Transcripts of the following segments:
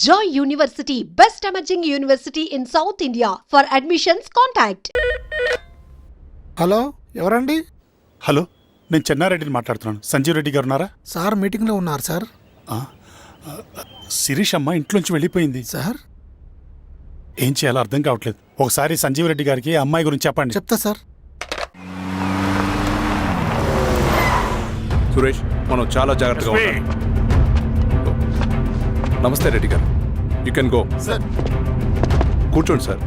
Joy University, best emerging university in South India. For admissions, contact. Hello, ఎవరండి? Hello, నేను చెన్నారెడ్డిని మాట్లాడుతున్నాను. సంజీవ్ రెడ్డి గారు ఉన్నారా? సార్ మీటింగ్లో ఉన్నారు సార్. శిరీష్ అమ్మ ఇంట్లోంచి వెళ్ళిపోయింది సార్ ఏం చేయాలో అర్థం కావట్లేదు. ఒకసారి సంజీవ్ రెడ్డి గారికి అమ్మాయి గురించి చెప్పండి. చెప్తా సార్. సురేష్, మనం చాలా జాగ్రత్తగా ఉండాలి. నమస్తే రెడ్డి గారు, యూ కెన్ గో. సార్ కూర్చోండి సార్.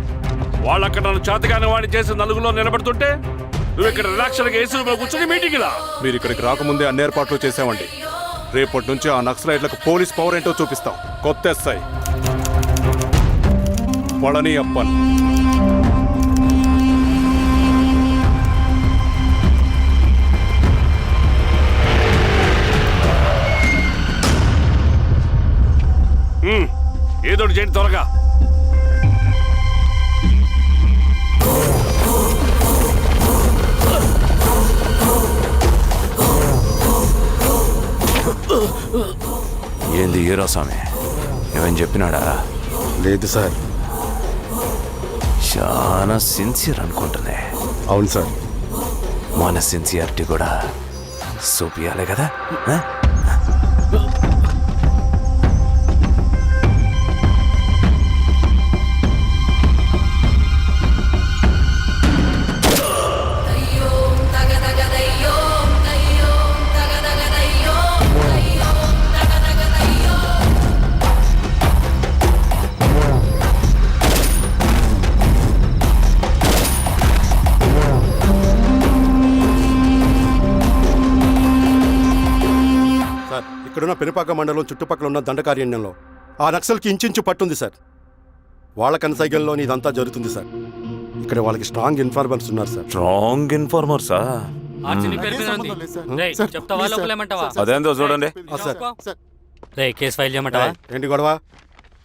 వాళ్ళక్కడ నన్ను చేతగానే వాడిని చేసి నలుగులో నిలబడుతుంటే నువ్వు ఇక్కడ రిలాక్స్గా ఏసీ రూమ్లో కూర్చొని మీటింగ్ లా. మీరు ఇక్కడికి రాకముందే అన్ని ఏర్పాట్లు చేసామండి. రేపటి నుంచి ఆ నక్సలైట్లకు పోలీస్ పవర్ ఏంటో చూపిస్తాం. కొత్త ఎస్ఐ పళని అప్పన్. ఏదో చేయండి త్వరగా. ఏంది హీరో స్వామి, ఏమని చెప్పినాడా? లేదు సార్. చాలా సిన్సియర్ అనుకుంటుంది. అవును సార్. మన సిన్సియారిటీ కూడా చూపియాలి కదా. ఇక్కడున్న పెనుపాక మండలం చుట్టుపక్కల ఉన్న దండకారణ్యంలో ఆ నక్సల్కి ఇంచుంచు పట్టుంది సార్. వాళ్ళ కనసైగల్లోని ఇదంతా జరుగుతుంది సార్. ఇక్కడ వాళ్ళకి స్ట్రాంగ్ ఇన్ఫార్మర్స్ ఉన్నారు సార్. స్ట్రాంగ్ ఇన్ఫార్మర్సా? అదేందో చూడండి. కేసు ఫైల్ చేయమంటావా? ఏంటి గొడవ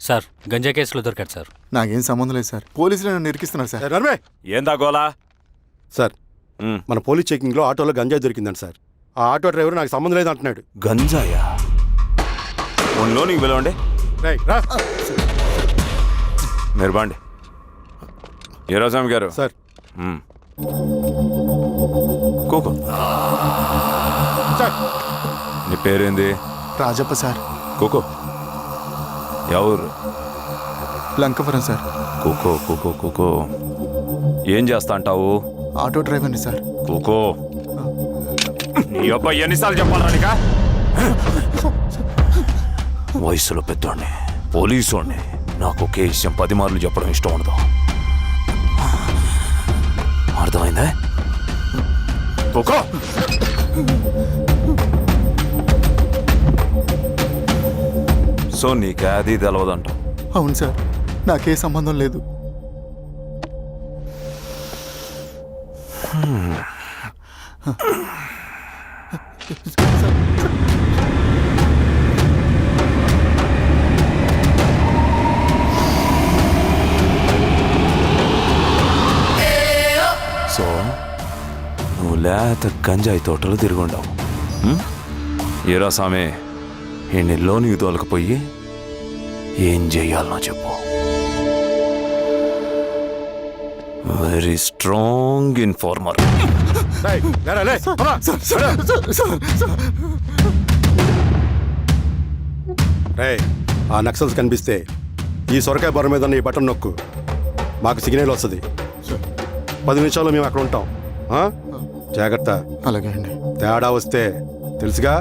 సార్, గంజా కేసులో దొరికాడు సార్. నాకేం సంబంధం లేదు సార్. పోలీసులు నన్ను ఇరికిస్తున్నారు సార్. ఏందా గోలా? సార్, మన పోలీస్ చెకింగ్ లో ఆటోలో గంజాయి దొరికిందండి సార్. ఆ ఆటో డ్రైవర్ నాకు సంబంధం లేదు అంటున్నాడు. గంజాయా? ఒంట్లో నీకు పిలవండి. మీరు బాండి. హీరోస్వామి గారు సార్. కూకో. నీ పేరేంది? రాజప్ప సార్. కూకో. ఎవరు? లంకపురం సార్. కూకో కూకో కూకో. ఏం చేస్తా అంటావు? ఆటో డ్రైవర్ని సార్. కూకో. నీ అబ్బాయి ఎన్నిసార్లు చెప్పాలా నీకా? వయసులో పెద్దోడిని, పోలీసోడిని, నాకు ఒకే విషయం 10 మార్లు చెప్పడం ఇష్టం ఉండదు. అర్థమైందా? కూకో. సో నీకే అది తెలవదంట? అవును సార్, నాకే సంబంధం లేదు. సో నువ్వు లేత గంజాయి తోటలు తిరుగుండవు. ఏరా సామే, ఈ నెలలో నీకు తోలకపోయి ఏం చెయ్యాలనో చెప్పు. Very strong informer. ఆ నక్సల్స్ కనిపిస్తే ఈ సొరకాయ బొర మీద ఈ బటన్ నొక్కు, మాకు సిగ్నల్ వస్తుంది. 10 నిమిషాల్లో మేము అక్కడ ఉంటాం. జాగ్రత్త. అలాగే అండి. తేడా వస్తే తెలుసుగా.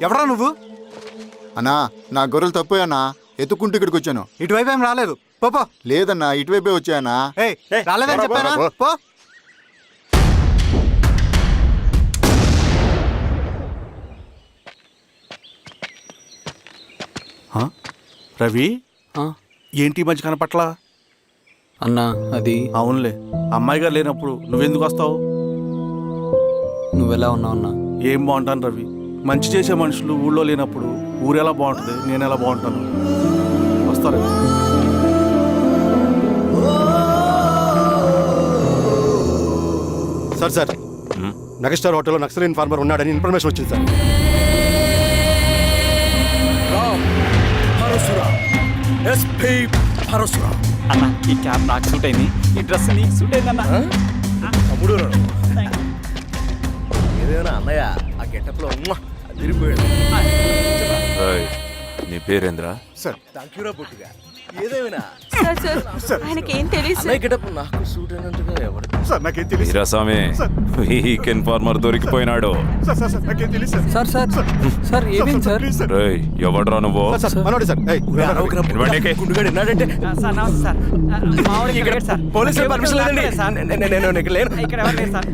ఎవరా నువ్వు? అన్నా, నా గొర్రెలు తప్పోయన్నా, ఎత్తుకుంటూ ఇక్కడికి వచ్చాను. ఇటువైపు ఏం రాలేదు. పో. లేదన్నా, ఇటువైపే వచ్చాయన్నా. రాలేదని చెప్పానా? పో. రవి, ఏంటి మంచి కనపట్లా? అన్నా అది అవునులే, అమ్మాయి గారు లేనప్పుడు నువ్వెందుకు వస్తావు? నువ్వెలా ఉన్నావు అన్నా? ఏం బాగుంటాను రవి, మంచి చేసే మనుషులు ఊళ్ళో లేనప్పుడు ఊరు ఎలా బాగుంటుంది, నేను ఎలా బాగుంటాను. వస్తారా? సార్ మెగాస్టార్ హోటల్లో నక్సల్ ఇన్ఫార్మర్ ఉన్నాడని ఇన్ఫర్మేషన్ వచ్చింది సార్. అన్న ఈ క్యాప్ నాకు సూట్ అయింది, ఈ డ్రెస్ నీకు సూట్ అయిందన్నా. అన్నయ్య ఆ గెటప్లో తిరిగిపోయాడు. ఏయ్, నీ పేరేంద్రా? సార్ థాంక్యూరా పుట్టిగా. ఏదేమైనా ఆయనకి ఏం తెలియదు గెటప్ నాకు సూట్ అయినట్టుగా ఎవరు సార్ నాకేం తెలియదు వీరాస్వామి, వీక్ ఇన్ఫార్మర్ దొరికిపోయినాడు. సార్ నాకేం తెలియదు సార్. సార్ ఏమైంది సార్? రేయ్, ఎవడ్రా నువ్వు? సార్ మనోడి సార్. ఇవ్వండికి. గుండుగాడు సార్ నమస్తే సార్. మావాడికి ఇక్కడ సార్. పోలీసులు పర్మిషన్ లేదండి. నేను ఇక్కడ లేను. ఇక్కడ ఎవరు లేరు సార్.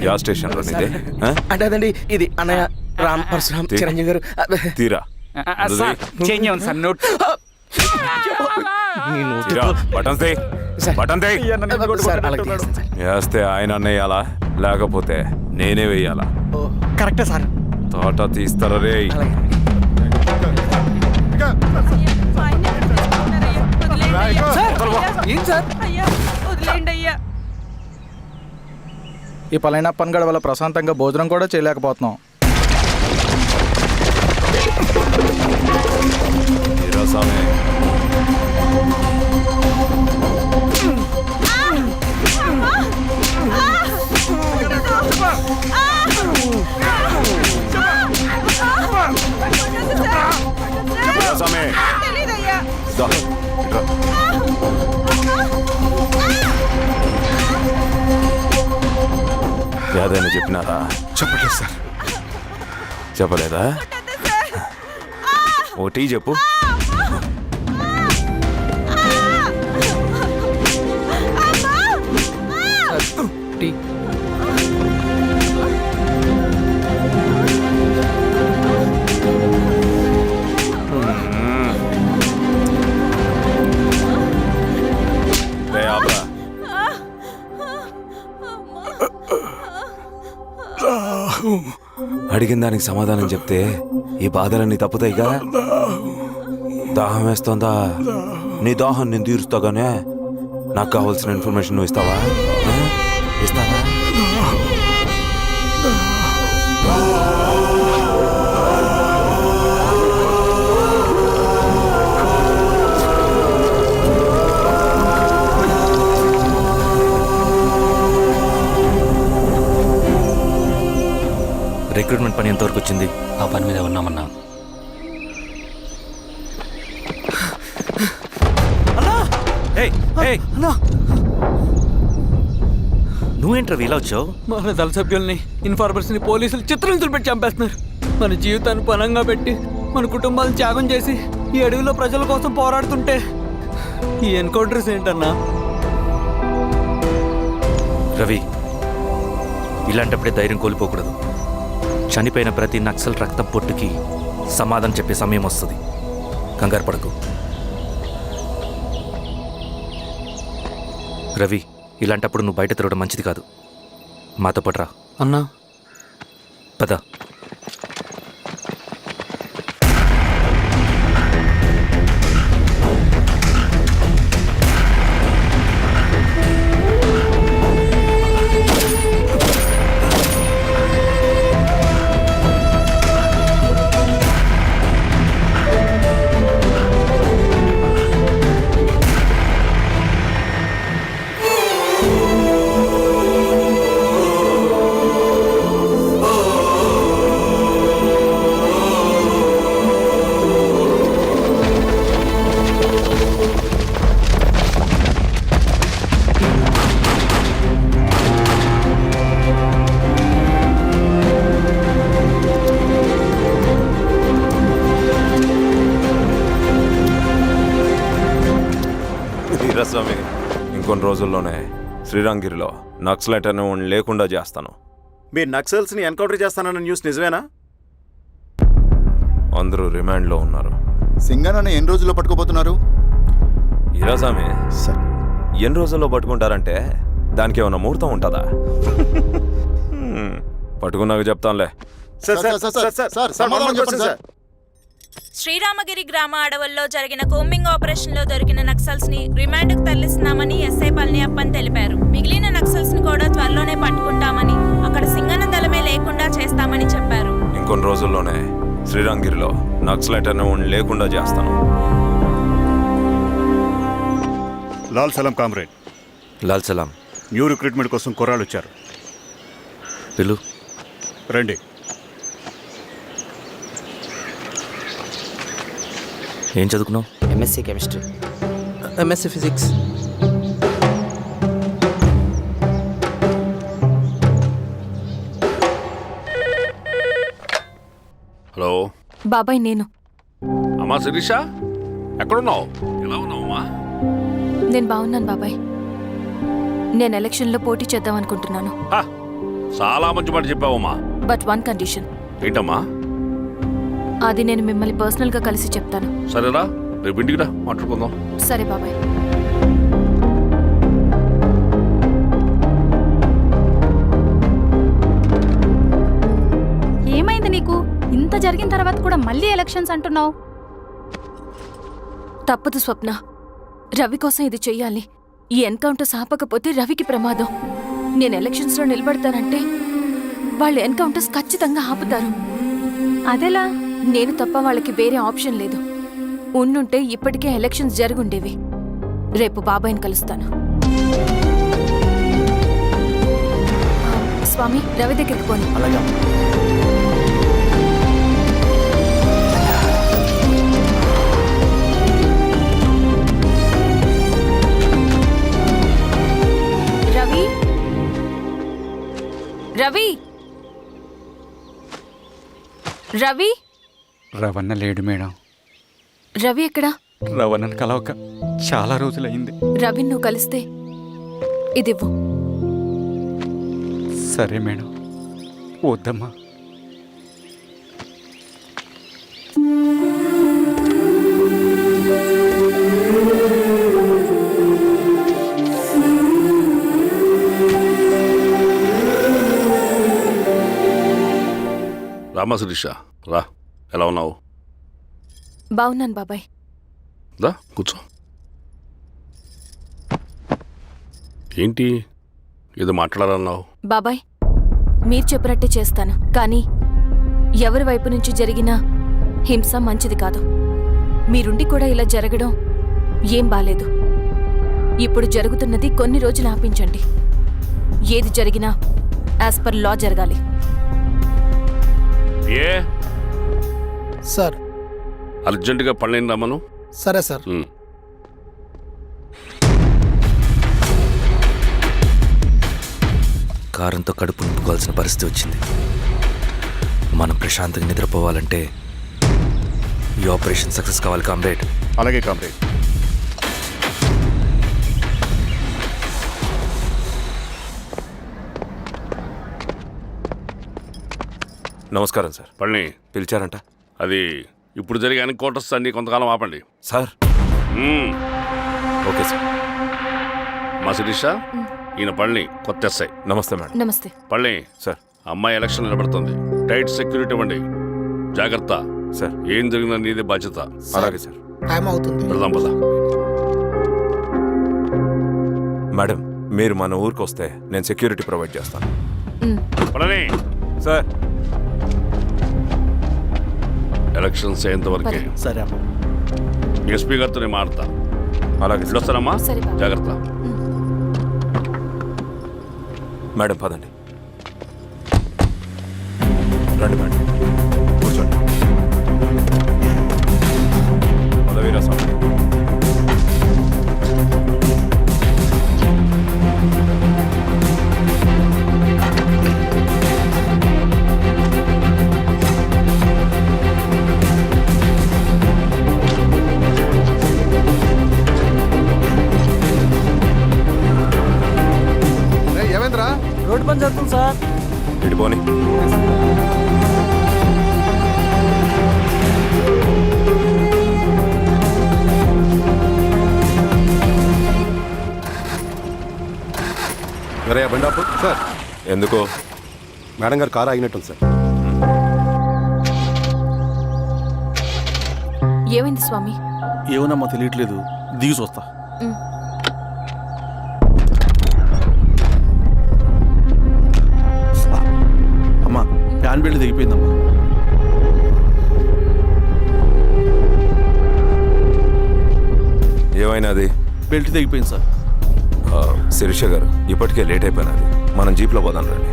యా స్టేషన్ లో నీదే? ఆ? అంటే అదండి ఇది అన్నయ్య రామ్ పరశురామ్ చిరంజీవి గారు. తీరా సార్ చేంజ్ అవ్వండి సార్. నోట్ తీరా, బటన్ తీ, బటన్ తీ. సార్ అలాగే వేస్తే ఆయన వేయాలా, లేకపోతే నేనే వేయాలా? కరెక్టే సార్. తోట తీస్తారా రే? ఏం సార్? వదిలేండి అయ్యా. ఈ పలైన పనిగడ వల్ల ప్రశాంతంగా భోజనం కూడా చేయలేకపోతున్నాం. వీరాస్వామి, వీరాస్వామి, తెలీదయ్యా. దా, ఇట్రా. ఏదైనా చెప్పినారా? చెప్పలేదు సార్. చెప్పలేదా? ఓటీ చెప్పు. రే ఆపరా. అడిగిన దానికి సమాధానం చెప్తే ఈ బాధలన్నీ తప్పుతాయిగా. దాహం వేస్తుందా? నీ దాహం నేను తీరుస్తాగానే నాకు కావాల్సిన ఇన్ఫర్మేషన్ నువ్వు ఇస్తావా? ఇస్తావా? రిక్రూట్మెంట్ పని ఎంతవరకు వచ్చింది? ఆ పని మీద ఉన్నామన్నా. నువ్వేంట్రా ఇలా వచ్చావు? మన దళ సభ్యుల్ని, ఇన్ఫార్మర్స్ ని పోలీసులు చిత్రహింసలు పెట్టి చంపేస్తున్నారు. మన జీవితాన్ని పణంగా పెట్టి మన కుటుంబాలను త్యాగం చేసి ఈ అడవిలో ప్రజల కోసం పోరాడుతుంటే ఈ ఎన్కౌంటర్స్ ఏంటన్నా? రవి, ఇలాంటప్పుడే ధైర్యం కోల్పోకూడదు. చనిపోయిన ప్రతి నక్సల్ రక్తం పొట్టుకి సమాధానం చెప్పే సమయం వస్తుంది. కంగారు పడకు రవి. ఇలాంటప్పుడు నువ్వు బయట తిరగడం మంచిది కాదు. మాతో పాటు రా అన్నా. పద. వీరాస్వామి, ఇంకొన్ని రోజుల్లోనే శ్రీరంగిరిలో నక్సలైట్ అని లేకుండా చేస్తాను. మీరు నక్సల్స్ని ఎన్కౌంటర్ చేస్తానన్న న్యూస్ నిజమేనా? అందరూ రిమాండ్లో ఉన్నారు. సింగనని ఎన్ని రోజుల్లో పట్టుకోబోతున్నారు? వీరాస్వామి, ఎన్ని రోజుల్లో పట్టుకుంటారంటే దానికి ఏమైనా ముహూర్తం ఉంటుందా? పట్టుకున్నాక చెప్తానులే. సమాధానం చెప్పండి సార్. శ్రీరామగిరి గ్రామ అడవుల్లో జరిగిన కోంబింగ్ ఆపరేషన్ లో దొరికిన నక్సల్స్ ని రిమాండ్ కు తరలిస్తున్నామని ఎస్ఐ పళనియప్పన్ తెలిపారు. మిగిలిన నక్సల్స్ ని కూడా త్వరలోనే పట్టుకుంటామని, అక్కడ సింగన దళమే లేకుండా చేస్తామని చెప్పారు. ఇంకొన్ని రోజుల్లోనే శ్రీరాంగిరిలో నక్సలైట్ అనే లేకుండా చేస్తాను. లాల్ సలాం కామ్రేడ్, లాల్ సలాం. న్యూ రిక్రూట్మెంట్ కోసం కుర్రాళ్ళు వచ్చారు. పిలు. రండి. ఏం చదువుకున్నావు? MSc chemistry, MSc physics. Hello బాబాయ్, నేను అమ్మా శిరీష, ఎక్కడున్నావు? ఎలా ఉన్నావు అమ్మా? నేను బాగున్నాను బాబాయ్. నేను ఎలక్షన్లో పోటీ చేద్దాం అనుకుంటున్నాను. హా, చాలా మంచి మాట చెప్పావమ్మా. But one condition. ఏంటమ్మా? అది నేను మిమ్మల్ని పర్సనల్గా కలిసి చెప్తాను. సరేరా, రేపు ఇంటికి రా, మాట్లాడుకుందాం. సరే బాబాయ్. ఏమైంది నీకు? ఇంత జరిగిన తర్వాత కూడా మళ్ళీ ఎలక్షన్స్ అంటున్నావు? తప్పదు స్వప్న, రవి కోసం ఇది చెయ్యాలి. ఈ ఎన్కౌంటర్ ఆపకపోతే రవికి ప్రమాదం. నేను ఎలక్షన్స్లో నిలబడతానంటే వాళ్ళు ఎన్కౌంటర్స్ ఖచ్చితంగా ఆపుతారు. అదెలా? నేను తప్ప వాళ్ళకి వేరే ఆప్షన్ లేదు. ఉండుంటే ఇప్పటికే ఎలక్షన్స్ జరుగుండేవి. రేపు బాబాయ్ని కలుస్తాను. స్వామి, రవి దగ్గరికి పోని. అలాగే. రవి, రవి, రవి. రవణ లేడు మేడం. రవి ఎక్కడా? రవణను కలవక చాలా రోజులైంది. రవి నువ్వు కలిస్తే ఇదివ్వు. సరే మేడం. వద్దమ్మా. రామా శిరీష, రా. ఎలా ఉన్నావు? బాగున్నాను బాబాయ్. దా కూర్చో. ఏంటి ఏదో మాట్లాడాలన్నావు? బాబాయ్, మీరు చెప్పినట్టే చేస్తాను. కానీ ఎవరి వైపు నుంచి జరిగినా హింస మంచిది కాదు. మీరుండి కూడా ఇలా జరగడం ఏం బాలేదు. ఇప్పుడు జరుగుతున్నది కొన్ని రోజులు ఆపించండి. ఏది జరిగినా యాజ్ పర్ లా జరగాలి. ఏ సార్. అర్జెంటుగా పళ్ళని రమ్మను. సరే సార్. కారంతో కడుపు నింపుకోవాల్సిన పరిస్థితి వచ్చింది. మనం ప్రశాంతంగా నిద్రపోవాలంటే ఈ ఆపరేషన్ సక్సెస్ కావాలి కామ్రేడ్. అలాగే కామ్రేడ్. నమస్కారం సార్. పళ్ళని పిలిచారంట? అది ఇప్పుడు జరిగే ఎన్కౌంటర్స్ అన్ని కొంతకాలం ఆపండి సార్. Okay sir. మా శిరీష, ఈయన పళ్ళని కొత్త ఎస్ఐ. నమస్తే మేడం. నమస్తే. పళ్ళని సార్. అమ్మాయి ఎలక్షన్ నిలబడుతుంది. టైట్ సెక్యూరిటీ ఇవ్వండి. జాగ్రత్త సార్. ఏం జరిగినా నీదే బాధ్యత. అలాగే సార్. టైం అవుతుంది. వెళ్దాం పద. మేడం, మీరు మన ఊరికి వస్తే నేను సెక్యూరిటీ ప్రొవైడ్ చేస్తాను. పళ్ళని సార్. ఎలక్షన్స్ అయ్యేంతవరకే. సరే. ఎస్పీ గారితో నేను మాడతా. అలాగే. వస్తానమ్మా. సరే బాబు. జాగ్రత్త. మేడం పదండి. రండి మేడం, కూర్చోండి. పదవీరా స్వామి. ఏమైందిరా? రోడ్డు పని జరుగుతుంది సార్. ఇటు పోనీ. బండాపు సార్. ఎందుకో మేడం గారు కారు ఆగినట్టుంది సార్. ఏమైంది స్వామి? ఏమోనమ్మా తెలియట్లేదు, దిగి చూస్తా. అమ్మా ఫ్యాన్ బెల్ట్ దిగిపోయిందమ్మా. ఏమైనాది? బెల్ట్ తెగిపోయింది సార్. శిరీష గారు, ఇప్పటికే లేట్ అయిపోయినది, మనం జీప్లో పోదాం రండి.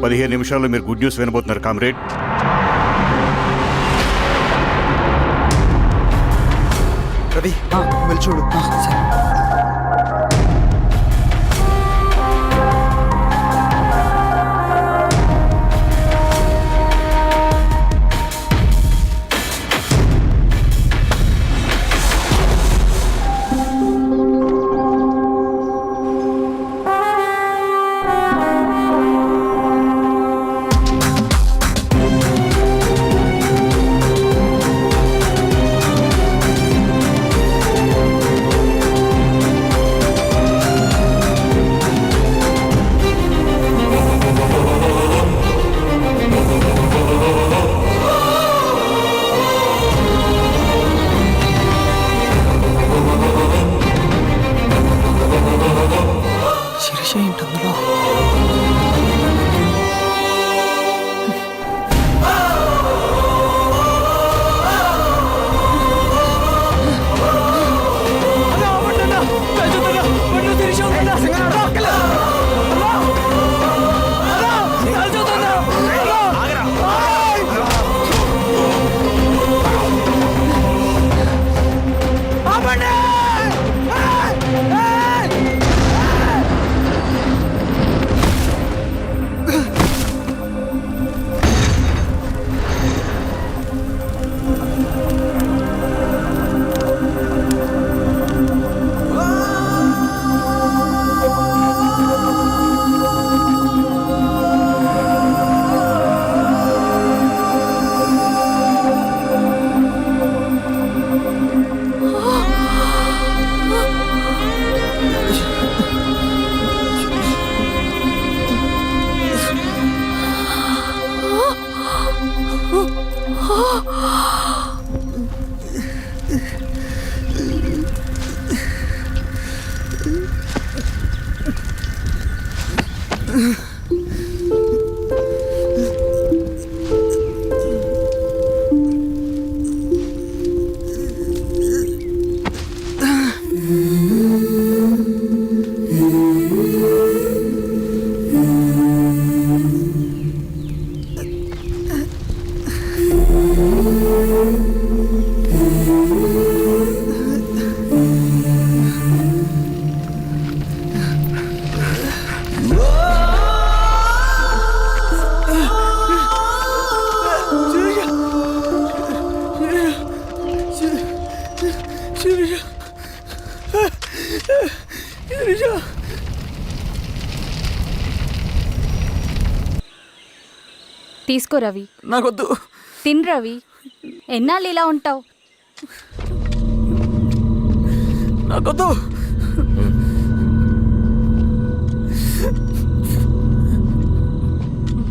పదిహేను నిమిషాల్లో మీరు గుడ్ న్యూస్ వినబోతున్నారు కామ్రేడ్. రవి వెళ్ళి చూడు. శిరీష ఏంటి అందులో? తీసుకో రవి. నాకొద్దు. తిన్ రవి, ఎన్నాళ్ళు ఇలా ఉంటావు? నాకొద్దు.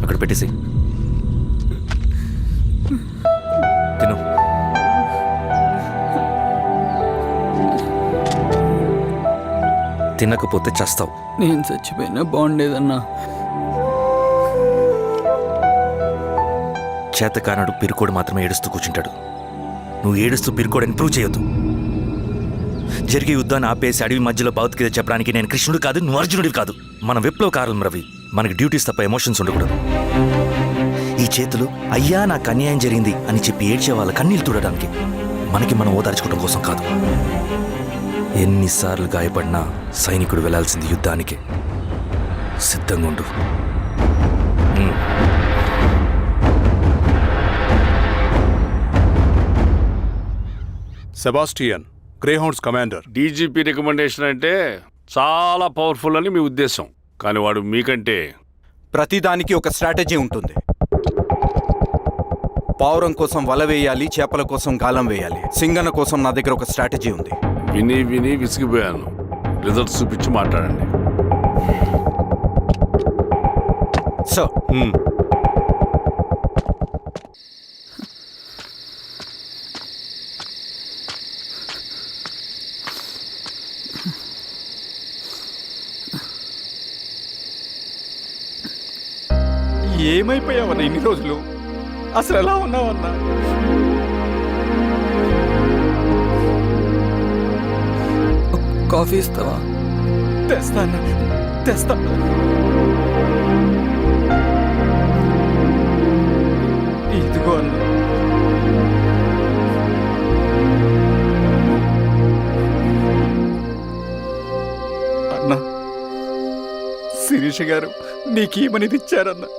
అక్కడ పెట్టేసి తిను. తినకపోతే చస్తావు. నేను చచ్చిపోయినా బాగుండేదన్నా. చేతకానడు పిరుకోడు మాత్రమే ఏడుస్తూ కూర్చుంటాడు. నువ్వు ఏడుస్తూ పిరుకోడని ప్రూవ్ చేయొద్దు. జరిగే యుద్ధాన్ని ఆపేసి అడవి మధ్యలో భౌతికత చెప్పడానికి నేను కృష్ణుడు కాదు, నువ్వు అర్జునుడివి కాదు. మన విప్లవకారులం రవి. మనకి డ్యూటీస్ తప్ప ఎమోషన్స్ ఉండకూడదు. ఈ చేతులు అయ్యా నాకు అన్యాయం జరిగింది అని చెప్పి ఏడ్చే వాళ్ళ కన్నీళ్ళు తుడడానికి, మనకి మనం ఓదార్చుకోవడం కోసం కాదు. ఎన్నిసార్లు గాయపడినా సైనికుడు వెళ్లాల్సింది యుద్ధానికి. సిద్ధంగా ఉండు. Sebastian, Greyhounds commander. DGP recommendation అంటే చాలా పవర్ఫుల్ అని మీ ఉద్దేశం, కానీ వాడు మీకంటే ప్రతిదానికి ఒక స్ట్రాటజీ ఉంటుంది. పావురం కోసం వల వేయాలి, చేపల కోసం గాలం వేయాలి. సింగన్న కోసం నా దగ్గర ఒక స్ట్రాటజీ ఉంది. విని విని విసిగిపోయాను. రిజల్ట్స్ చూపించి మాట్లాడండి. సార్, ఏమైపోయావన్నా ఇన్ని రోజులు? అసలు ఎలా ఉన్నావన్నా? కాఫీ ఇస్తావా? తెస్తాను. ఇదిగో అన్నా. అన్నా, శిరీష గారు నీకేమని ఇచ్చారన్నా?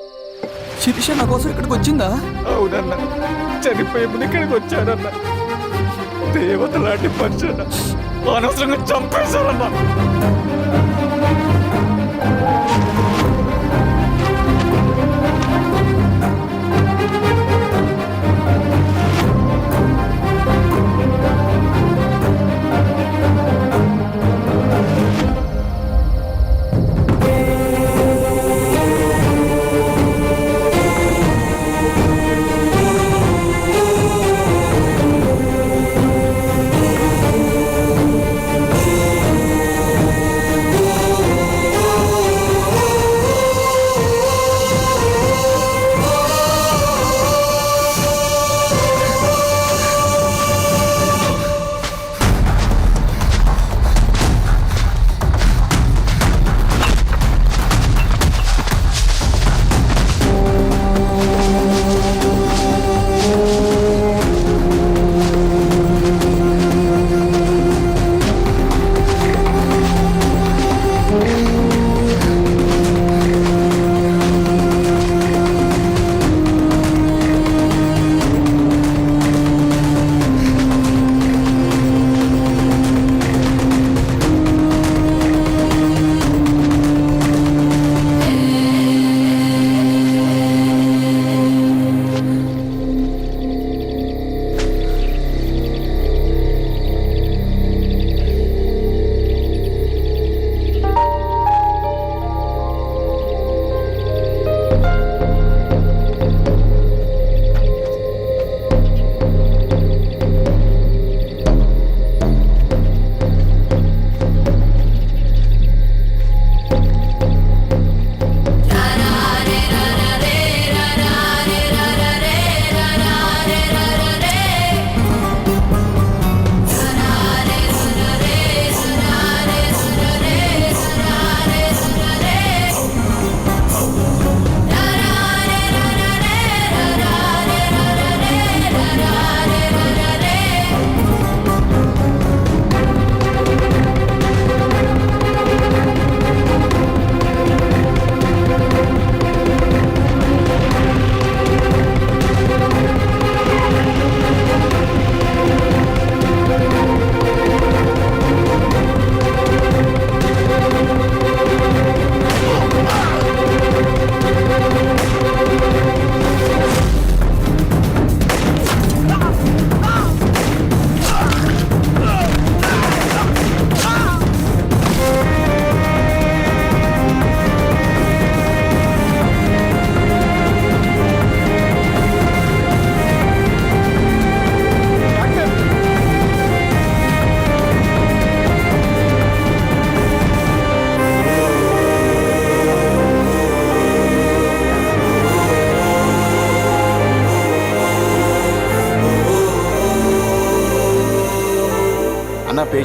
శిరీష నా కోసం ఇక్కడికి వచ్చిందా? అవునన్నా, చనిపోయే ముందు ఇక్కడికి వచ్చారన్నా. దేవత లాంటి మనిషి అన్నా, అనవసరంగా చంపేశారన్నా.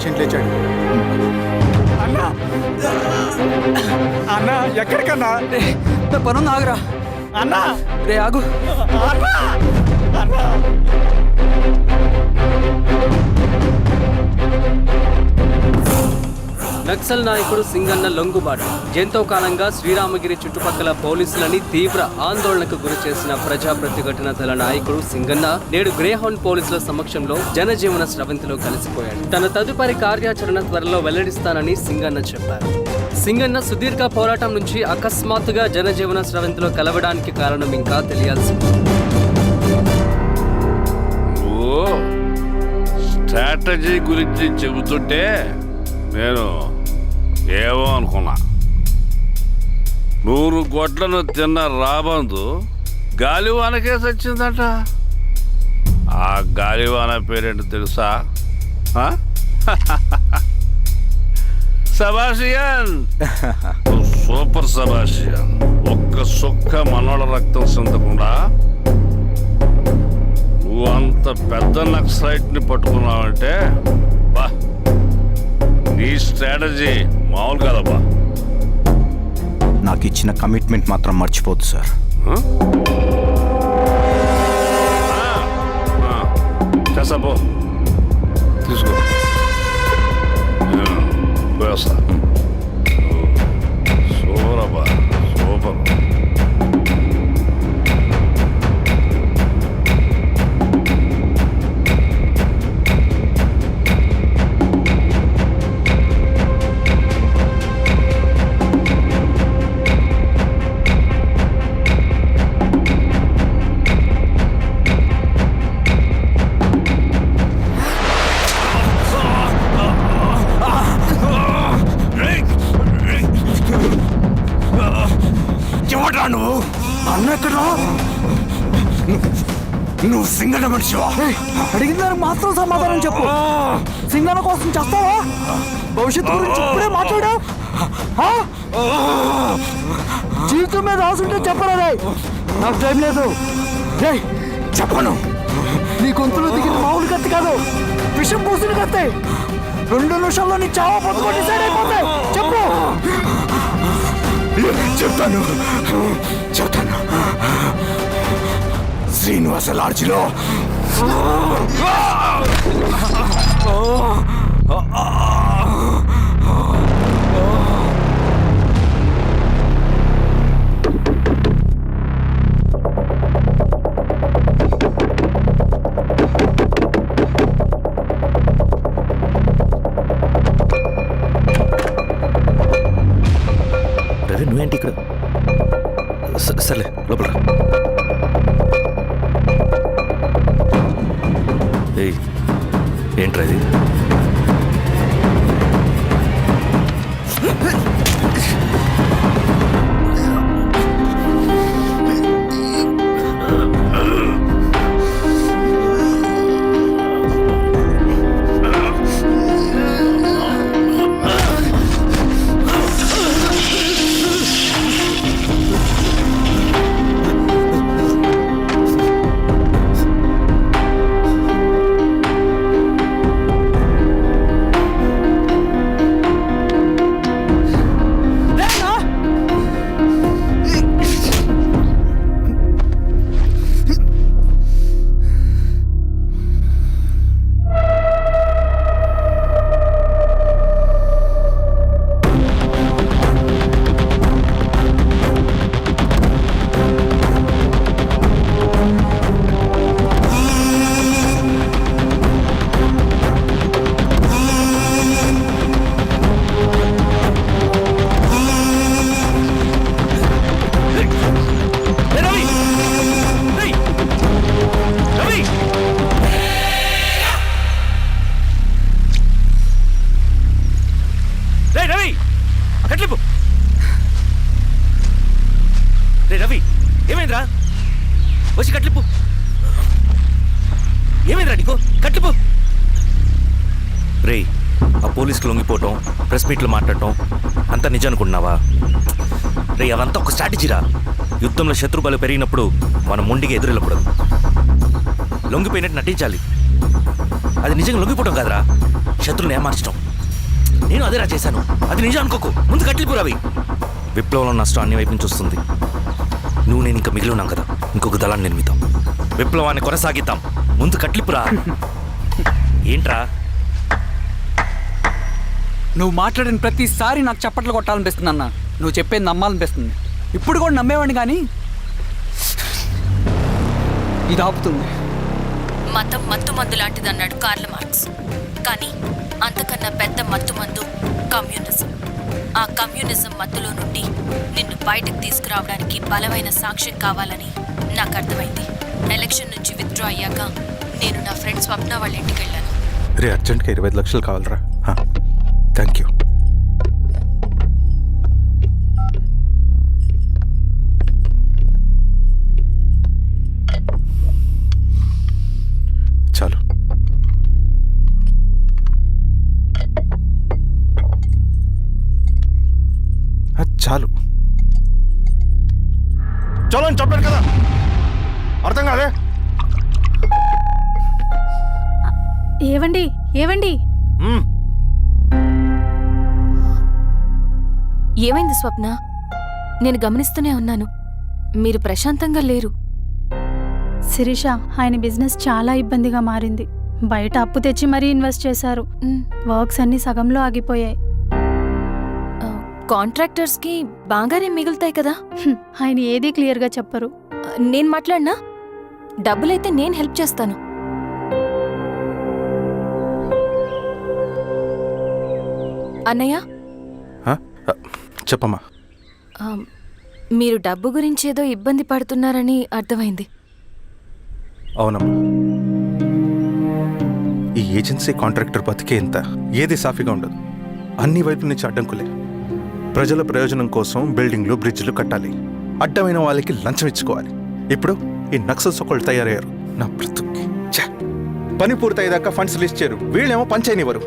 పేషెంట్ లేచాడు. అన్నా అన్నా ఎక్కడికన్నా నా పనుంది ఆగురా అన్నా రే ఆగు నక్సల్ నాయకుడు సింగన్న లొంగుబాటు ఎంతో కాలంగా శ్రీరామగిరి చుట్టుపక్కల పోలీసులని తీవ్ర ఆందోళనకు గురి చేసిన ప్రజా ప్రతిఘటన దళ నాయకుడు సింగన్న నేడు గ్రేహౌండ్ పోలీసుల సమక్షంలో జనజీవన స్రవంతిలో కలిసిపోయాడు. తన తదుపరి కార్యాచరణ త్వరలో వెల్లడిస్తానని సింగన్న చెప్పారు. సింగన్న సుదీర్ఘ పోరాటం నుంచి అకస్మాత్తుగా జనజీవన స్రవంతిలో కలవడానికి కారణం ఇంకా తెలియాల్సి స్ట్రాటజీ గురించి చెబుతుంటే నేను ఏమో అనుకున్నా. 100 గొడ్లను తిన్న రాబందు గాలివానకే సచ్చిందట. ఆ గాలివాన పేరేంటో తెలుసా? సబాషియన్, సూపర్ సబాషియన్. ఒక్క సుక్క మనోళ్ళ రక్తం చెందకుండా నువ్వు అంత పెద్ద నక్సలైట్ని పట్టుకున్నావంటే బా, నీ స్ట్రాటజీ మామూలు కాదబ్బా. నాకు ఇచ్చిన కమిట్మెంట్ మాత్రం మర్చిపోద్దు సార్. చేస్తా పో, తీసుకో, పోయేస్తా. సూపర్ అబ్బా, సూపర్. నువ్వు అన్న ఎక్కడ? నువ్వు సింగన్న మనిషివా? అడిగిన దానికి మాత్రం సమాధానం చెప్పు. సింగన్న కోసం చేస్తావా? భవిష్యత్తు గురించి ఇప్పుడే మాట్లాడావు. జీవితం మీద రాసుంటే చెప్పరా? నాకు టైం లేదు. చెప్పను. నీ గొంతులో దిగిన మామూలు కత్తి కాదు, విషం పూసిన కత్తి. 2 నిమిషాల్లో నీ చావా పొద్దుకొని డిసైడ్ అయిపోతాయి. చెప్పు. చెప్తాను. శ్రీనివాస లాడ్జిలో నువ్వేంటి ఇక్కడ? సర్లే లోపల. ఏంట్రా ఇది? రవి, ఏమైందిరా? వచ్చి కట్లిప్పు. ఏమైందిరా నీకు? కట్లిప్పు. రే, ఆ పోలీసులు లొంగిపోవటం, ప్రెస్ మీట్లు మాట్లాడటం అంతా నిజం అనుకుంటున్నావా? రే, అవంతా ఒక స్ట్రాటజీరా. యుద్ధంలో శత్రుబలు పెరిగినప్పుడు మనం మొండిగా ఎదురెళ్ళకూడదు. లొంగిపోయినట్టు నటించాలి. అది నిజంగా లొంగిపోవటం కాదురా. శత్రువుని ఏమార్చడం. నేను అదేరా చేశాను. అది నిజం అనుకోకు. ముందు కట్లిపు రవి. విప్లవంలో నష్టం అన్ని వైపు నుంచి వస్తుంది. నువ్వు నేను ఇంకా మిగిలి ఉన్నాం కదా, ఇంకొక దళాన్ని నిర్మిద్దాం, విప్లవాన్ని కొనసాగిద్దాం. ముందు కట్లిపురా. ఏంట్రా నువ్వు మాట్లాడిన ప్రతిసారి నాకు చప్పట్లు కొట్టాలనిపిస్తుంది అన్న. నువ్వు చెప్పేది నమ్మాలనిపిస్తుంది. ఇప్పుడు కూడా నమ్మేవాడిని కానీ ఇది ఆపుతుంది. మతం మత్తుమందు లాంటిదన్నాడు కార్ల్ మార్క్స్. కానీ అంతకన్నా పెద్ద మత్తుమందు కమ్యూనిజం. ఆ కమ్యూనిజం మత్తులో నుండి నిన్ను బయటకు తీసుకురావడానికి బలమైన సాక్ష్యం కావాలని నాకు అర్థమైంది. ఎలక్షన్ నుంచి విత్డ్రా అయ్యాక నేను నా ఫ్రెండ్ స్వప్న వాళ్ళ ఇంటికి వెళ్ళాను. రే అర్జెంట్గా 25 లక్షలు కావాలరా. Thank you. చాలు. చాలు. చలో అని చెప్పాను కదా, అర్థం కాదే. ఏవండి ఏవండి ఏమైంది స్వప్న? నేను గమనిస్తూనే ఉన్నాను, మీరు ప్రశాంతంగా లేరు. శిరీష, ఆయన బిజినెస్ చాలా ఇబ్బందిగా మారింది. బయట అప్పు తెచ్చి మరీ ఇన్వెస్ట్ చేశారు. వర్క్స్ అన్ని సగంలో ఆగిపోయాయి. కాంట్రాక్టర్స్కి బాగానే మిగులుతాయి కదా. ఆయన ఏదీ క్లియర్గా చెప్పరు. నేను మాట్లాడినా డబ్బులైతే నేను హెల్ప్ చేస్తాను. అన్నయ్య, చెప్పమ్మా. మీరు డబ్బు గురించి ఏదో ఇబ్బంది పడుతున్నారని అర్థమైంది. అవునమ్మా, ఈ ఏజెన్సీ కాంట్రాక్టర్ బతికే ఇంత ఏది సాఫీగా ఉండదు. అన్ని వైపుల నుంచి అడ్డంకులే. ప్రజల ప్రయోజనం కోసం బిల్డింగ్లు బ్రిడ్జ్లు కట్టాలి, అడ్డమైన వాళ్ళకి లంచం ఇచ్చుకోవాలి. ఇప్పుడు ఈ నక్సల్స్ ఒకళ్ళు తయారయ్యారు. నా బ్రతుక్కి పని పూర్తయ్యేదాకా ఫండ్స్ లిస్ట్ చేయరు, వీళ్ళేమో పంచాయనివ్వరు.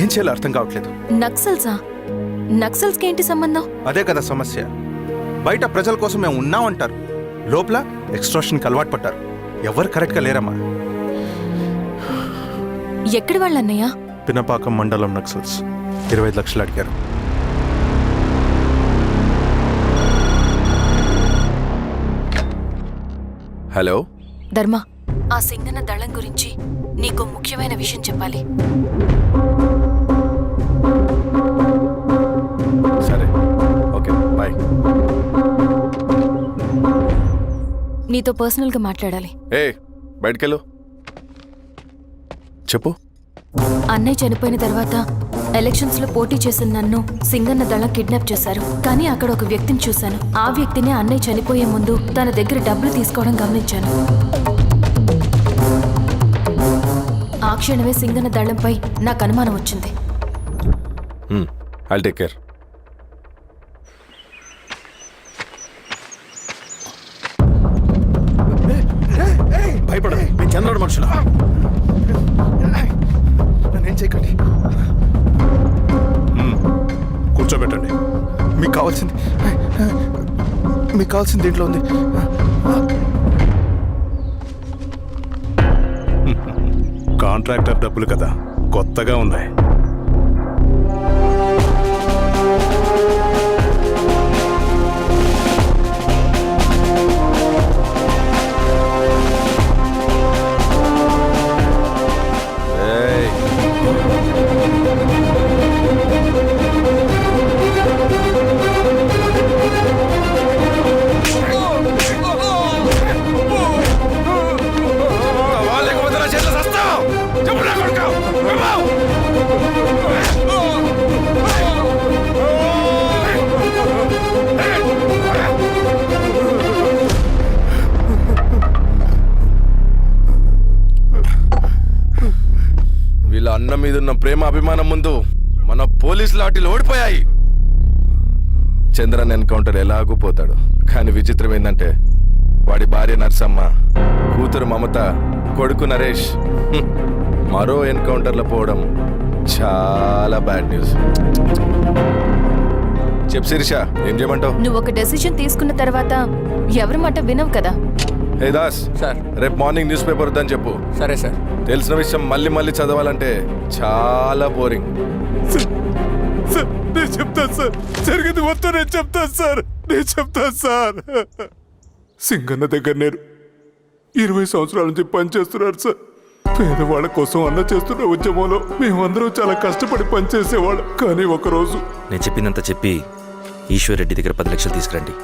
ఏం చేయాలో అర్థం కావట్లేదు. నక్సల్సా? నక్సల్స్కి ఏంటి సంబంధం? అదే కదా సమస్య. బయట ప్రజల కోసం మేము ఉన్నామంటారు, లోపల ఎక్స్ట్రాషన్కి అలవాటు పడ్డారు. ఎవరు కరెక్ట్గా లేరమ్మా. ఎక్కడి వాళ్ళన్నయ్య? పినపాకం మండలం నక్సల్స్ 25 లక్షలు అడిగారు. హలో ధర్మ, ఆ సింగన్న దళం గురించి నీకు ముఖ్యమైన విషయం చెప్పాలి. సరే, ఓకే, బాయ్. నీతో పర్సనల్గా మాట్లాడాలి. బయటకెళ్ళు. చెప్పు. అన్నయ్య చనిపోయిన తర్వాత ఎలక్షన్స్ లో పోటీ చేసిన నన్ను సింగన్న దళం కిడ్నాప్ చేశారు. కానీ అక్కడ ఒక వ్యక్తిని చూశాను. ఆ వ్యక్తిని అన్నయ్య చనిపోయే ముందు తన దగ్గర డబ్బులు తీసుకోవడం గమనించాను. ఆ క్షణమే సింగన్న దళంపై నాకు అనుమానం వచ్చింది. I'll take care. భయపడదు, మీ చంద్రుడు మనుషులు. నన్నేం చేయకండి. కూర్చోబెట్టండి. మీకు కావాల్సింది దీంట్లో ఉంది. కాంట్రాక్టర్ డబ్బులు కదా, కొత్తగా ఉన్నాయి. వీళ్ళ అన్న మీదున్న ప్రేమ అభిమానం ముందు మన పోలీసు లాఠీలు ఓడిపోయాయి. చంద్రన్ ఎన్కౌంటర్ ఎలాగూ పోతాడు. కానీ విచిత్రం ఏంటంటే వాడి భార్య నర్సమ్మ, కూతురు మమత, కొడుకు నరేష్ మరో ఎన్కౌంటర్లో పోవడం చాలా బ్యాడ్ న్యూస్. చెప్పు శిరీష, ఏం చేయమంటావు? నువ్వు ఒక డెసిషన్ తీసుకున్న తర్వాత ఎవరి మాట వినవు కదా. హే దాస్ సార్. రేపు మార్నింగ్ న్యూస్ పేపర్ వద్దని చెప్పు. సరే సార్. తెలిసిన విషయం మళ్ళీ మళ్ళీ చదవాలంటే చాలా బోరింగ్. సార్ నేను చెప్తాను సార్, జరిగింది మొత్తం నేను చెప్తాను సార్. సింగన్న దగ్గర నేను 20 సంవత్సరాల నుంచి పనిచేస్తున్నాను సార్. పేదవాళ్ళ కోసం అన్న చేస్తున్న ఉద్యమంలో మేమందరం చాలా కష్టపడి పనిచేసేవాళ్ళం. కానీ ఒకరోజు నేను చెప్పిందంతా చెప్పి ఈశ్వర్ రెడ్డి దగ్గర 10 లక్షలు తీసుకురండి.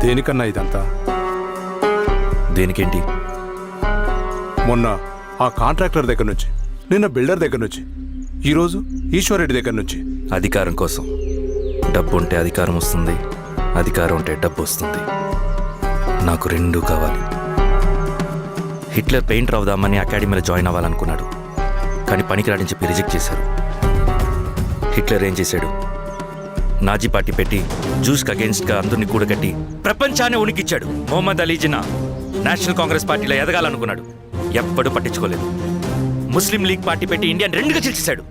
దేనికన్నా ఇదంతా? దేనికేంటి? మొన్న ఆ కాంట్రాక్టర్ దగ్గర నుంచి, నిన్న బిల్డర్ దగ్గర నుంచి, ఈరోజు ఈశ్వర్ రెడ్డి దగ్గర నుంచి. అధికారం కోసం. డబ్బు ఉంటే అధికారం వస్తుంది, అధికారం ఉంటే డబ్బు వస్తుంది. నాకు రెండూ కావాలి. హిట్లర్ పెయింటర్ అవుదామని అకాడమీలో జాయిన్ అవ్వాలనుకున్నాడు, కానీ పనికిరాడని చెప్పి రిజెక్ట్ చేశారు. హిట్లర్ ఏం చేశాడు? నాజీ పార్టీ పెట్టి జూస్కి అగేన్స్ట్గా అందరినీ కూడగట్టి ప్రపంచాన్ని ఉనికిచ్చాడు. మొహమ్మద్ అలీ జిన్నా నేషనల్ కాంగ్రెస్ పార్టీలో ఎదగాలనుకున్నాడు, ఎప్పుడూ పట్టించుకోలేదు. ముస్లిం లీగ్ పార్టీ పెట్టి ఇండియాని రెండుగా చీల్చేశాడు.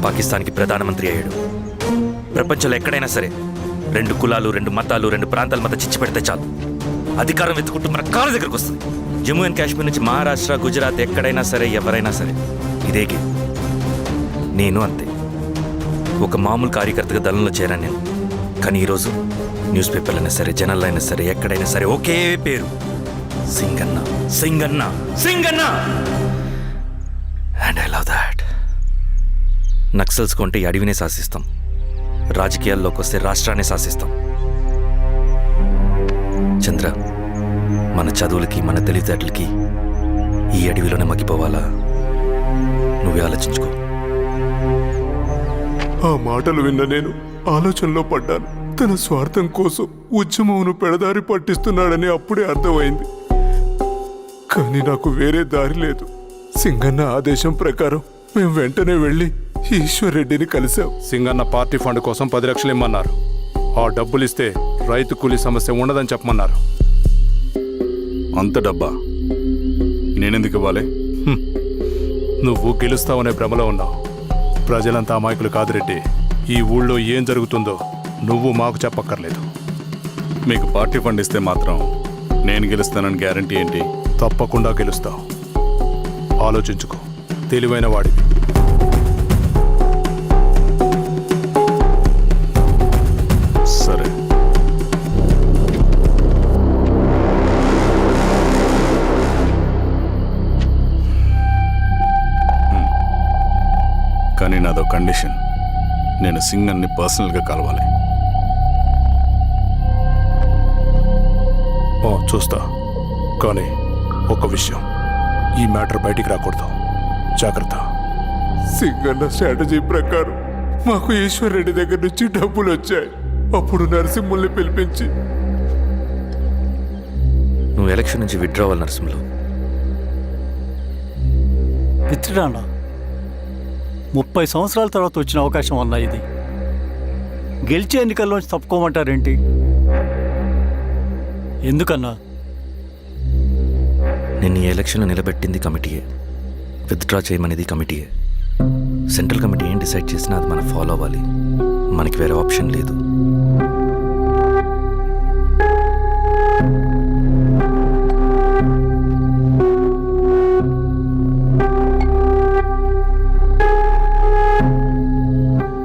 పాకిస్తాన్కి ప్రధానమంత్రి అయ్యాడు. ప్రపంచంలో ఎక్కడైనా సరే 2 కులాలు, 2 మతాలు, 2 ప్రాంతాల మధ్య చిచ్చు పెడితే చాలు, అధికారం వెతుకుంటూ మన కాళ్ళ దగ్గరకు వస్తుంది. జమ్మూ అండ్ కాశ్మీర్ నుంచి మహారాష్ట్ర, గుజరాత్ ఎక్కడైనా సరే, ఎవరైనా సరే ఇదే గేమ్. నేను అంతే. ఒక మామూలు కార్యకర్తగా దళంలో చేరాను నేను. కానీ ఈరోజు న్యూస్ పేపర్లు అయినా సరే, జనాల్లో అయినా సరే, ఎక్కడైనా సరే ఒకే పేరు, Singanna, Singanna, Singanna. And I love that. Naxals కొంటే ఈ అడవినే శాసిస్తాం, రాజకీయాల్లోకి వస్తే రాష్ట్రాన్ని శాసిస్తాం. చంద్ర, మన చదువులకి, మన తెలివితేటలకి ఈ అడవిలోనే మగ్గిపోవాలా? నువ్వే ఆలోచించుకో. ఆ మాటలు విన్న నేను ఆలోచనలో పడ్డాను. తన స్వార్థం కోసం ఉద్యమంను పెడదారి పట్టిస్తున్నాడని అప్పుడే అర్థమైంది. కానీ నాకు వేరే దారి లేదు. సింగన్న ఆదేశం ప్రకారం మేము వెంటనే వెళ్ళి ఈశ్వర్ రెడ్డిని కలిశాం. సింగన్న పార్టీ ఫండ్ కోసం 10 లక్షలు ఇమ్మన్నారు. ఆ డబ్బులు ఇస్తే రైతు కూలీ సమస్య ఉండదని చెప్పమన్నారు. అంత డబ్బా నేనెందుకు ఇవ్వాలి? నువ్వు గెలుస్తావనే భ్రమలో ఉన్నావు. ప్రజలంతా అమాయకులు కాదు రెడ్డి. ఈ ఊళ్ళో ఏం జరుగుతుందో నువ్వు మాకు చెప్పక్కర్లేదు. మీకు పార్టీ ఫండ్ ఇస్తే మాత్రం నేను గెలుస్తానని గ్యారంటీ ఏంటి? తప్పకుండా గెలుస్తావు. ఆలోచించుకో, తెలివైన వాడివి. సరే. కానీ నాదో కండిషన్. నేను సింగన్ని పర్సనల్గా కలవాలి. చూస్తా. కానీ ఒక విషయం, ఈ మ్యాటర్ బయటికి రాకూడదు. జాగ్రత్త. సింగన్న స్ట్రాటజీ ప్రకారం మాకు ఈశ్వర్ రెడ్డి దగ్గర నుంచి డబ్బులు వచ్చాయి. అప్పుడు నరసింహుల్ని పిలిపించి, నువ్వు ఎలక్షన్ నుంచి విత్డ్రా అవ్వాలి నరసింహులు. విత్డ్రానా? 30 సంవత్సరాల తర్వాత వచ్చిన అవకాశం అన్నా ఇది. గెలిచే ఎన్నికల్లోంచి తప్పుకోమంటారేంటి? ఎందుకన్నా? నేను ఈ ఎలక్షన్లో నిలబెట్టింది కమిటీయే, విత్డ్రా చేయమనేది కమిటీయే. సెంట్రల్ కమిటీ ఏం డిసైడ్ చేసినా అది మనం ఫాలో అవ్వాలి. మనకి వేరే ఆప్షన్ లేదు.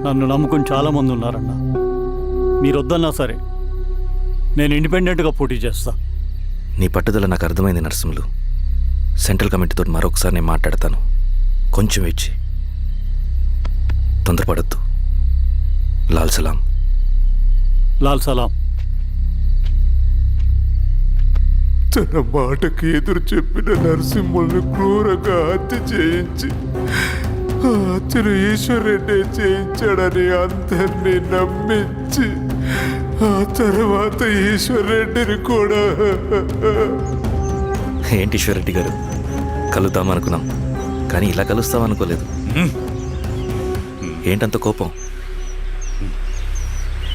నన్ను నమ్ముకుని చాలామంది ఉన్నారన్న. మీరు వద్దన్నా సరే నేను ఇండిపెండెంట్గా పోటీ చేస్తా. నీ పట్టుదల నాకు అర్థమైంది నరసింహులు. సెంట్రల్ కమిటీతో మరొకసారి నేను మాట్లాడతాను. కొంచెం వెచ్చి, తొందరపడద్దు. లాల్ సలాం. లాల్ సలాం. తన మాటకి ఎదురు చెప్పిన నరసింహుల్ని క్రూరంగా హత్య చేయించి ఆ హత్యను ఈశ్వర్ రెడ్డి చేయించాడని అందరినీ నమ్మించి ఆ తర్వాత ఈశ్వర్ రెడ్డిని కూడా. ఏంటి ఈశ్వర్ రెడ్డి గారు, కలుద్దామనుకున్నాం కానీ ఇలా కలుస్తామనుకోలేదు. ఏంటంత కోపం?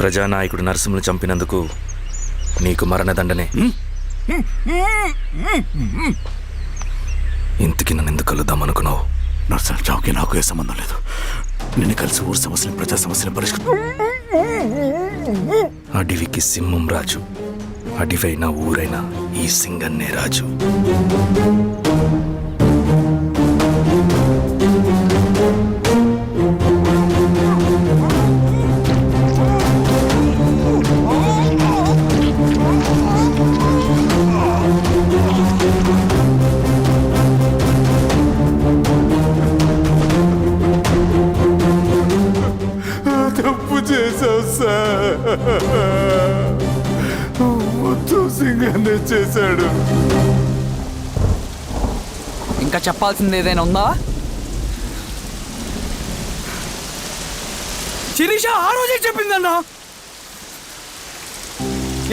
ప్రజానాయకుడు నరసింహులు చంపినందుకు నీకు మరణదండనే. ఇంతకి నన్ను ఎందుకు కలుద్దామనుకున్నావు? నర్సన చావుకి నాకు ఏ సంబంధం లేదు. నిన్ను కలిసి ఊరు సమస్యలు, ప్రజా సమస్యలు పరిష్కరించు. అడవికి సింహం రాజు, అడివైనా ఊరైనా ఈ సింగన్నే రాజు. తప్పు చేశావు సార్. మొత్తం సింగన్నే చేశాడు. ఇంకా చెప్పాల్సింది ఏదైనా ఉందా? శిరీష ఆ రోజే చెప్పిందన్నా.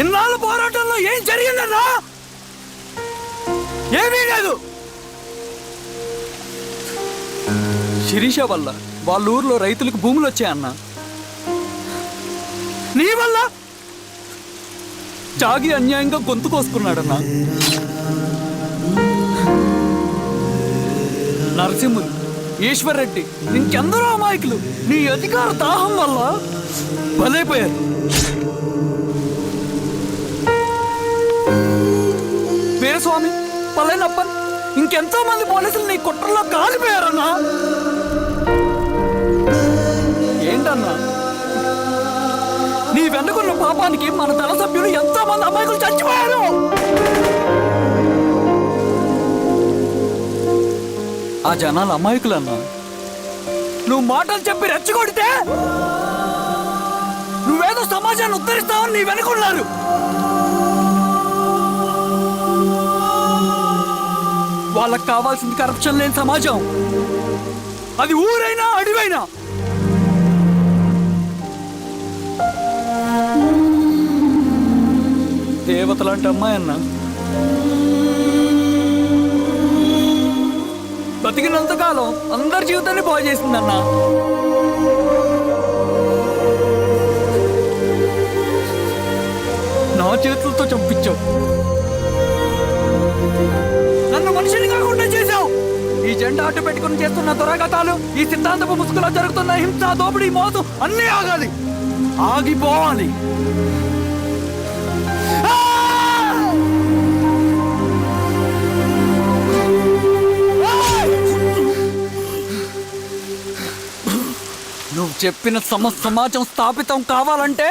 ఇన్నాళ్ళ పోరాటంలో ఏం జరిగిందన్నా? ఏమీ లేదు. శిరీష వల్ల వాళ్ళ ఊర్లో రైతులకు భూములు వచ్చాయన్నా. నీ వల్ల చాగి అన్యాయంగా గొంతు కోసుకున్నాడన్నా. నరసింహులు, ఈశ్వర్రెడ్డి, ఇంకెందరో అమాయకులు నీ అధికార దాహం వల్ల బలైపోయారు. వీరస్వామి, పల్లెనప్పన్, ఇంకెంతో మంది పోలీసులు నీ కుట్రలో కాలిపోయారన్నా. ఏంటన్నా, నీ వెనుకున్న పాపానికి మన దళ సభ్యులు ఎంతో మంది అమాయకులు చచ్చిపోయారు. ఆ జనాలు అమాయకులన్నా. నువ్వు మాటలు చెప్పి రెచ్చగొడితే నువ్వేదో సమాజాన్ని ఉద్ధరిస్తావని నీ వెనుకున్నారు. వాళ్ళకి కావాల్సింది కరప్షన్ లేని సమాజం. అది ఊరైనా అడివైనా. దేవతలాంటి అమ్మాయి అన్నా. బతికినంతకాలం అందరి జీవితాన్ని బాగు చేసిందన్నా. నా చేతులతో చంపించావు. నన్ను మనిషిని కాకుండా చేశావు. ఈ జెండా అడ్డు పెట్టుకుని చేస్తున్న దురాఘాతాలు, ఈ సిద్ధాంతపు ముసుగులో జరుగుతున్న హింస, దోపిడీ, మోసం అన్నీ ఆగాలి, ఆగిపోవాలి. నువ్వు చెప్పిన సమాజం స్థాపితం కావాలంటే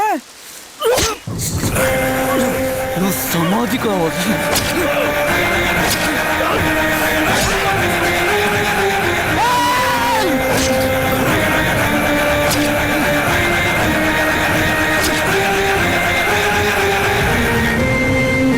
నువ్వు సమాధి కావాలి.